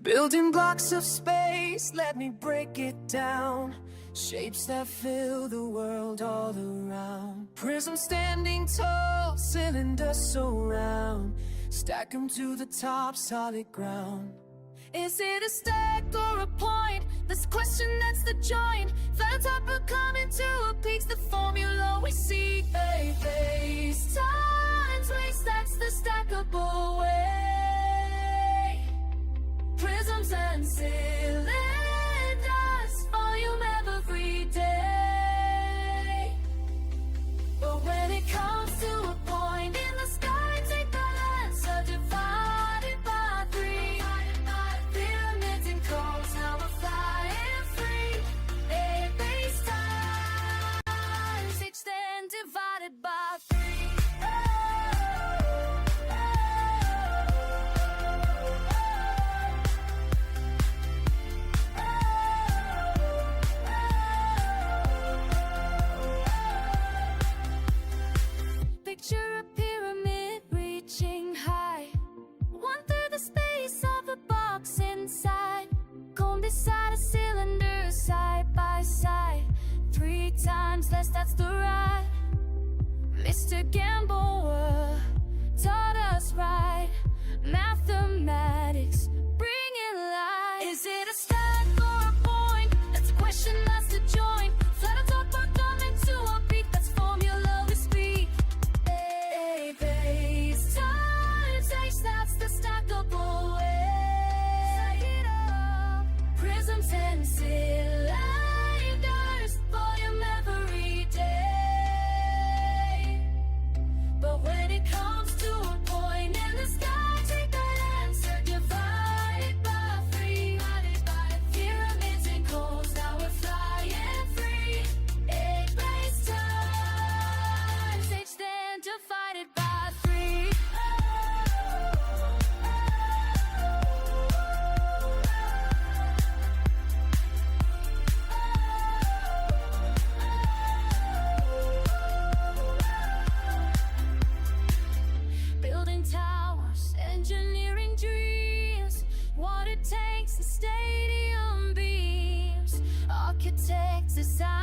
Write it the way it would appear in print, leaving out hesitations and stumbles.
Building blocks of space, let me break it down. Shapes that fill the world all around. Prism standing tall, cylinders so round. Stack them to the top, solid ground. Is it a stack or a point? This question, that's the joint. Flat top are coming to a peak, the formula we see. Base times waste, that's the stackable way. Prisms and cylinders, volume every day. But when it comes to a point in the sky, take that answer, divide it by 3. Pyramids and cones, now we're flying free. 8 base times, each then divided by 3. Picture a pyramid reaching high, one through the space of a box inside. Cone beside a cylinder, side by side. 3 times less, that's the right. Mr. Gamboa taught us right. Mathematics, bring it light. Is it a stack or a point? That's a question, that's the joint. Flat on top or coming to a peak, that's formula we speak. Base times H, that's the stackable way. Prisms and cylinders, volume every day. But when it comes to a point in the sky, take that answer, divide it by 3. Pyramids and cones, now we're flying free. 8 base times H, then divided by 3. Building towers, engineering dreams, what it takes, the stadium beams. Architects design